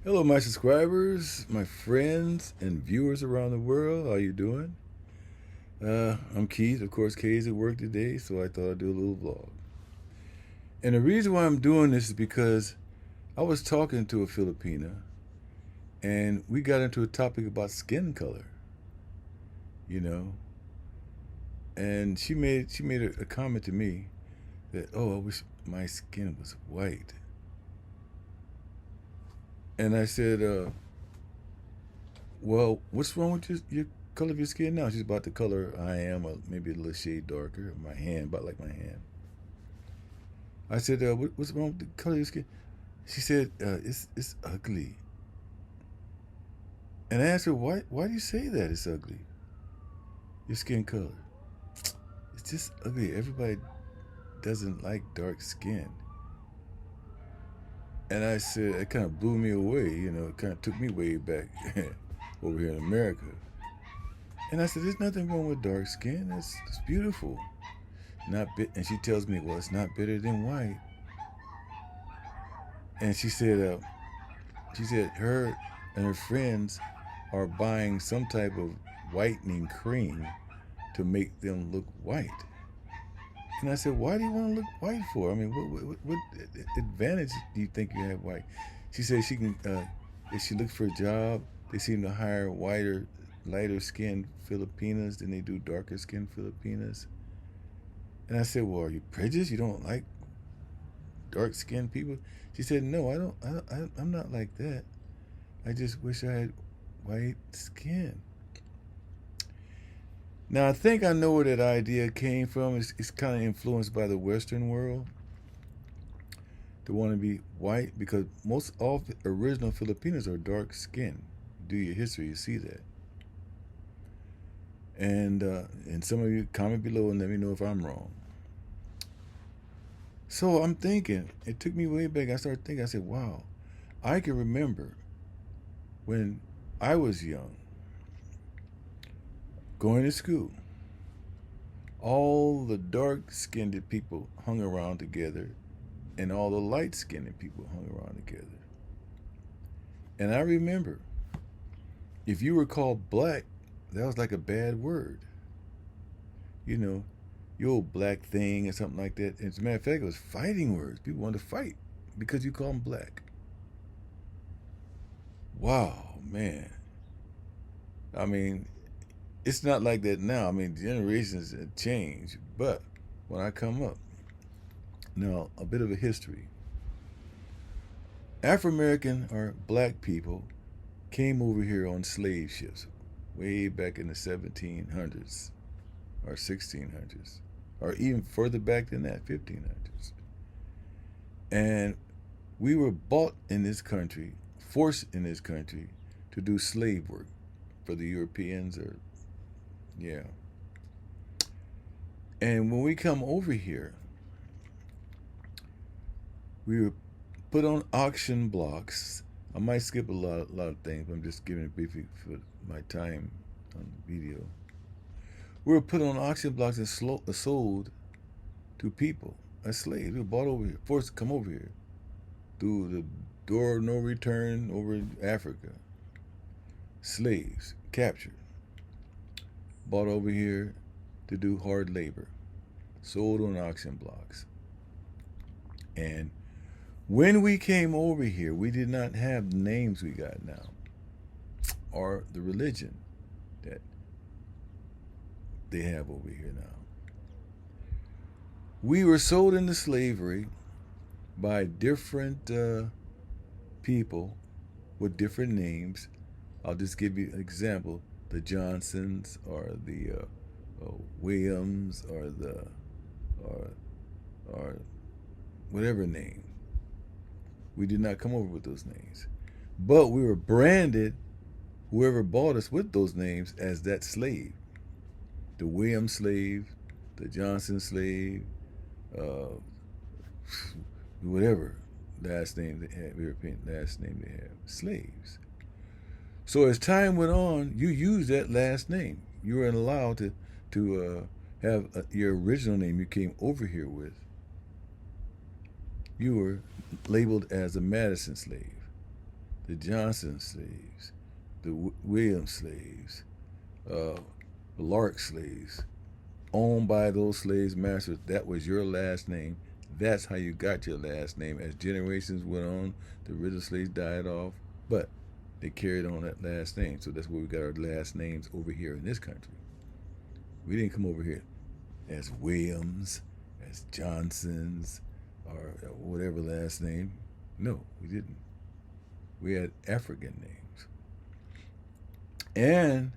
Hello, my subscribers, my friends, and viewers around the world. How you doing? I'm Keith. Of course, Kay's at work today, so I thought I'd do a little vlog. And the reason why I'm doing this is because I was talking to a Filipina, and we got into a topic about skin color. You know, and she made a comment to me that, oh, I wish my skin was white. And I said, well, what's wrong with your color of your skin now? She's about the color I am, or maybe a little shade darker. My hand, about like my hand. I said, what's wrong with the color of your skin? She said, it's ugly. And I asked her, why do you say that it's ugly? Your skin color. It's just ugly. Everybody doesn't like dark skin. And I said, it kind of blew me away. It kind of took me way back over here in America. And I said, there's nothing wrong with dark skin. It's beautiful. And she tells me, well, it's not better than white. And she said her and her friends are buying some type of whitening cream to make them look white. And I said, why do you want to look white for? I mean, what advantage do you think you have white? She said she can, if she looks for a job, they seem to hire lighter skinned Filipinas than they do darker skinned Filipinas. And I said, well, are you prejudiced? You don't like dark skinned people? She said, no, I'm not like that. I just wish I had white skin. Now, I think I know where that idea came from. It's kind of influenced by the Western world to want to be white because most all original Filipinos are dark skinned. Do your history, you see that. And some of you comment below and let me know if I'm wrong. So I'm thinking, it took me way back. I started thinking, I said, wow, I can remember when I was young, going to school, all the dark skinned people hung around together and all the light skinned people hung around together. And I remember, if you were called black, that was like a bad word. You know, you old black thing or something like that. And as a matter of fact, it was fighting words. People wanted to fight because you call them black. Wow, man. I mean, it's not like that now. I mean, generations have changed. But when I come up, now a bit of a history. Afro American or black people came over here on slave ships way back in the 1700s or 1600s or even further back than that, 1500s. And we were bought in this country, forced in this country to do slave work for the Europeans or, yeah. And when we come over here, we were put on auction blocks. I might skip a lot of things, but I'm just giving it briefly for my time on video. We were put on auction blocks and sold to people as slaves. We were bought over here, forced to come over here through the door of no return over in Africa. Slaves captured, bought over here to do hard labor, sold on auction blocks. And when we came over here, we did not have the names we got now or the religion that they have over here now. We were sold into slavery by different people with different names. I'll just give you an example: the Johnsons, or the Williams, or whatever name. We did not come over with those names, but we were branded, whoever bought us with those names, as that slave. The Williams slave, the Johnson slave, uh, whatever last name they have, European last name they have, slaves. So as time went on, you used that last name. You weren't allowed to have your original name you came over here with. You were labeled as a Madison slave. the Johnson slaves, the Williams slaves, the Lark slaves, owned by those slaves masters. That was your last name. That's how you got your last name. As generations went on, the original slaves died off, but they carried on that last name. So that's where we got our last names over here in this country. We didn't come over here as Williams, as Johnsons, or whatever last name. No, we didn't. We had African names. And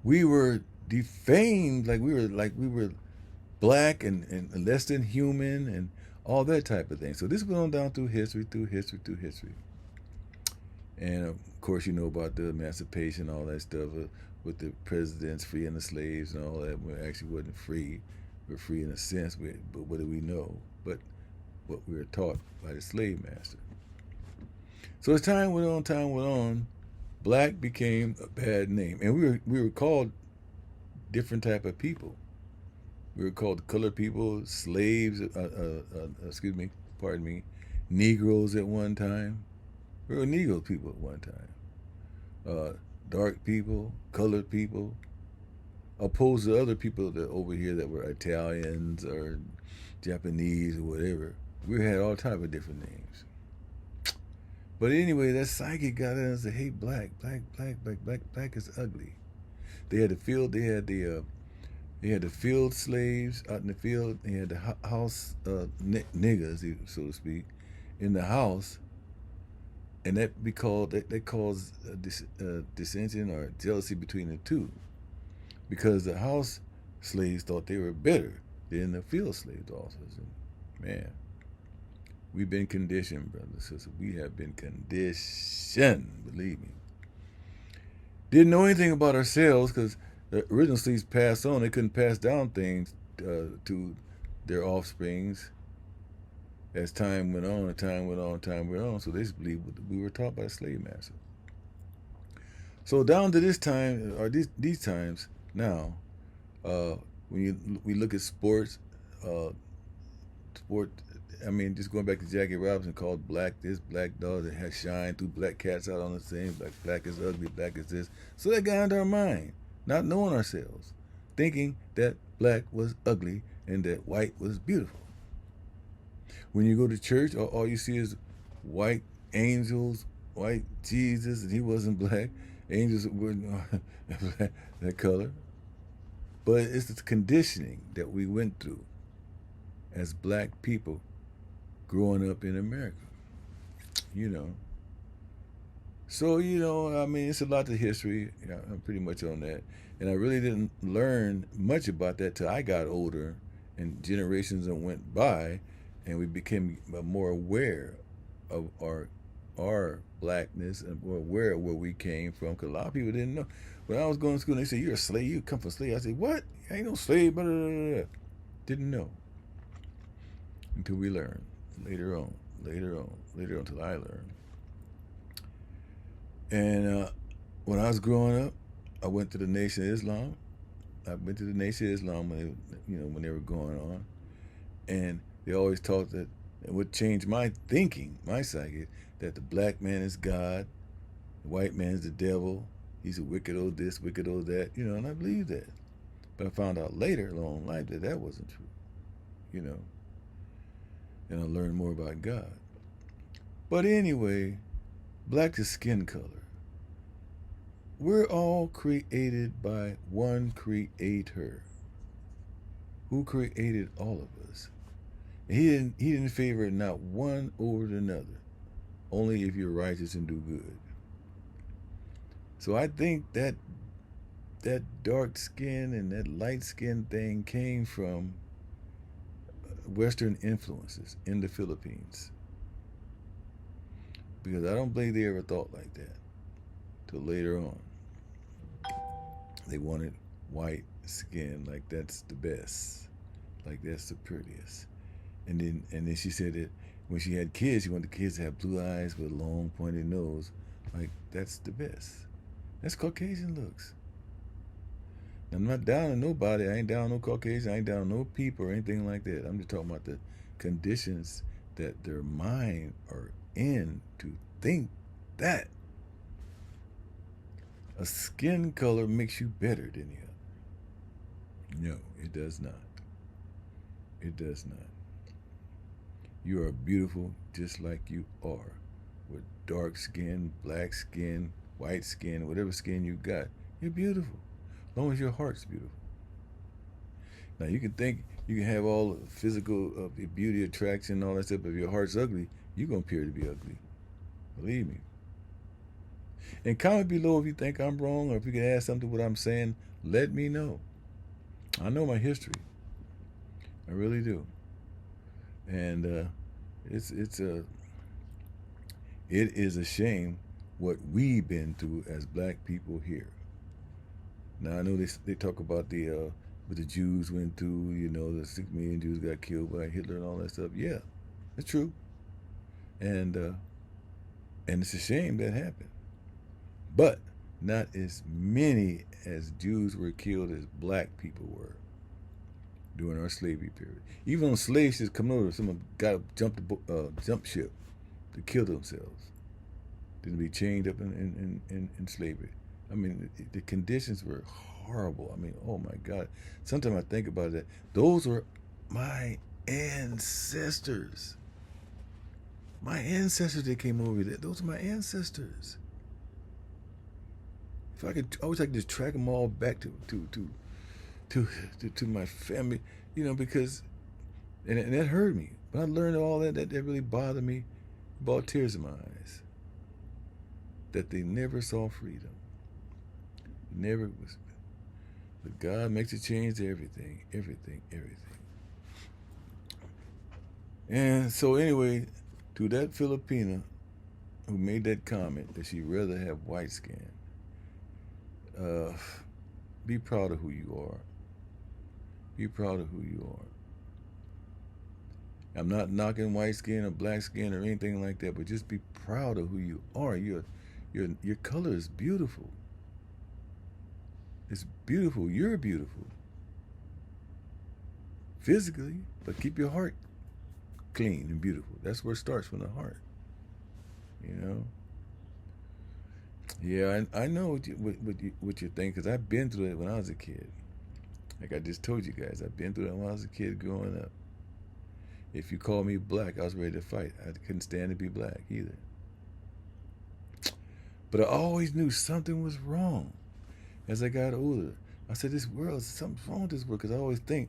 we were defamed like we were black and less than human and all that type of thing. So this went on down through history. And of course, you know about the emancipation, all that stuff with the presidents freeing the slaves and all that. We actually wasn't free. We're free in a sense, but what do we know? But what we were taught by the slave master. So as time went on, black became a bad name, and we were called different type of people. We were called colored people, slaves. Excuse me, pardon me, Negroes at one time. We were Negro people at one time. Dark people, colored people, opposed to other people that over here that were Italians or Japanese or whatever. We had all type of different names. But anyway, that psyche got us to hate black is ugly. They had the field. They had the field slaves out in the field. They had the house niggas, so to speak, in the house, and that caused dissension or jealousy between the two, because the house slaves thought they were better than the field slaves also. Man, we've been conditioned, brothers and sisters. We have been conditioned, believe me. Didn't know anything about ourselves because the original slaves passed on. They couldn't pass down things to their offsprings as time went on. So they just believed what we were taught by the slave master. So down to this time, or these times now, when we look at sports, I mean, just going back to Jackie Robinson, called black this, black dog that has shine, two black cats out on the same, black is ugly, black is this. So that got into our mind, not knowing ourselves, thinking that black was ugly and that white was beautiful. When you go to church, all you see is white angels, white Jesus, and he wasn't black. Angels weren't that color. But it's the conditioning that we went through as black people growing up in America, So, I mean, it's a lot of history. I'm pretty much on that. And I really didn't learn much about that till I got older and generations went by and we became more aware of our blackness and more aware of where we came from. Because a lot of people didn't know. When I was going to school, they said, "You're a slave. You come from slave." I said, "What? I ain't no slave." Blah, blah, blah, blah. Didn't know until we learned. Later on, until I learned. And when I was growing up, I went to the Nation of Islam. When they were going on, and they always taught that, and what changed my thinking, my psyche, that the black man is God, the white man is the devil. He's a wicked old this, wicked old that, and I believed that. But I found out later along in life that wasn't true, And I learned more about God. But anyway, black is skin color. We're all created by one creator who created all of us. And he didn't favor not one over another, only if you're righteous and do good. So I think that dark skin and that light skin thing came from Western influences in the Philippines, because I don't believe they ever thought like that till later on. They wanted white skin, like that's the best, like that's the prettiest. And then she said that when she had kids, she wanted the kids to have blue eyes with a long pointed nose, like that's the best. That's Caucasian looks. I'm not down on nobody. I ain't down on no Caucasian. I ain't down on no people or anything like that. I'm just talking about the conditions that their mind are in to think that. A skin color makes you better than the other. No, it does not. It does not. You are beautiful just like you are. With dark skin, black skin, white skin, whatever skin you got, you're beautiful. As long as your heart's beautiful. Now you can think you can have all the physical beauty, attraction, all that stuff, but if your heart's ugly, you're gonna appear to be ugly. Believe me. And comment below if you think I'm wrong or if you can add something to what I'm saying. Let me know. I know my history. I really do. And it is a shame what we've been through as black people here. Now I know they talk about what the Jews went through. You know, the 6 million Jews got killed by Hitler and all that stuff. Yeah, it's true. And it's a shame that happened. But not as many as Jews were killed as black people were during our slavery period. Even on slave ships coming over, someone jumped ship to kill themselves, to be chained up in slavery. I mean, the conditions were horrible. I mean, oh my God. Sometimes I think about that. Those were my ancestors. My ancestors that came over there. Those are my ancestors. If I could, I wish I could just track them all back to my family, you know, because and that hurt me. But I learned all that really bothered me, brought tears in my eyes. That they never saw freedom. Never was. But God makes a change to everything. And so anyway, to that Filipina who made that comment that she'd rather have white skin, be proud of who you are. Be proud of who you are. I'm not knocking white skin or black skin or anything like that, but just be proud of who you are. Your color is beautiful. It's beautiful. You're beautiful. Physically, but keep your heart clean and beautiful. That's where it starts, from the heart. You know? Yeah, I know what you think, because I've been through it when I was a kid. Like I just told you guys, I've been through it when I was a kid growing up. If you call me black, I was ready to fight. I couldn't stand to be black either. But I always knew something was wrong. As I got older, I said, this world, something's wrong with this world, because I always think,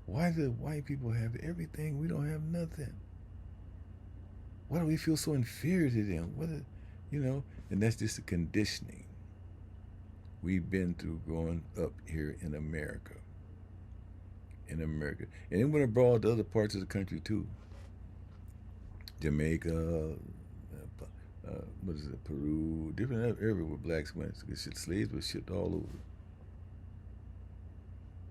why do white people have everything? We don't have nothing. Why do we feel so inferior to them? You know, and that's just the conditioning we've been through growing up here in America. And it went abroad to other parts of the country too. Jamaica, Peru, different area where blacks went. Slaves were shipped all over.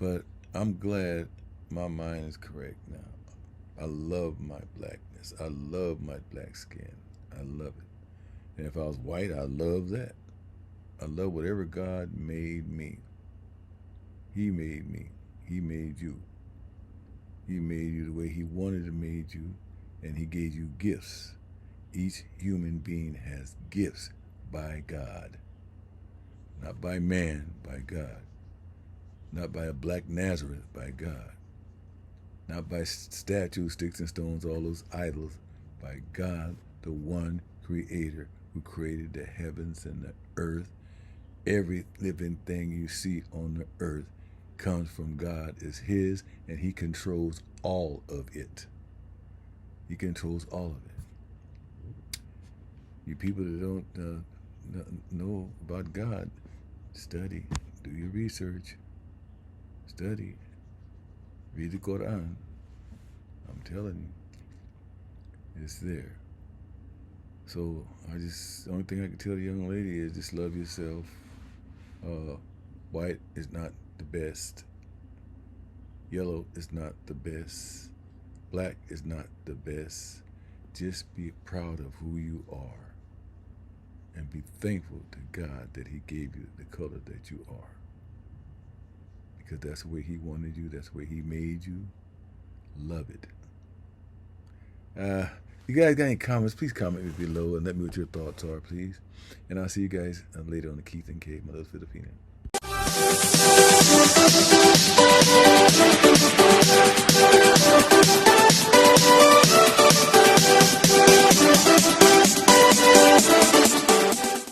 But I'm glad my mind is correct now. I love my blackness. I love my black skin. I love it. And if I was white, I love that. I love whatever God made me. He made me. He made you. He made you the way He wanted to make you, and He gave you gifts. Each human being has gifts by God. Not by man, by God. Not by a black Nazareth, by God. Not by statues, sticks and stones, all those idols, by God, the one creator who created the heavens and the earth. Every living thing you see on the earth comes from God, is His, and He controls all of it. He controls all of it. You people that don't know about God, study, do your research, study, read the Quran. I'm telling you, it's there. So the only thing I can tell the young lady is just love yourself. White is not the best. Yellow is not the best. Black is not the best. Just be proud of who you are. And be thankful to God that He gave you the color that you are. Because that's the way He wanted you. That's the way He made you. Love it. You guys got any comments? Please comment me below and let me know what your thoughts are, please. And I'll see you guys later on the Keith and Kate, my little Filipinas.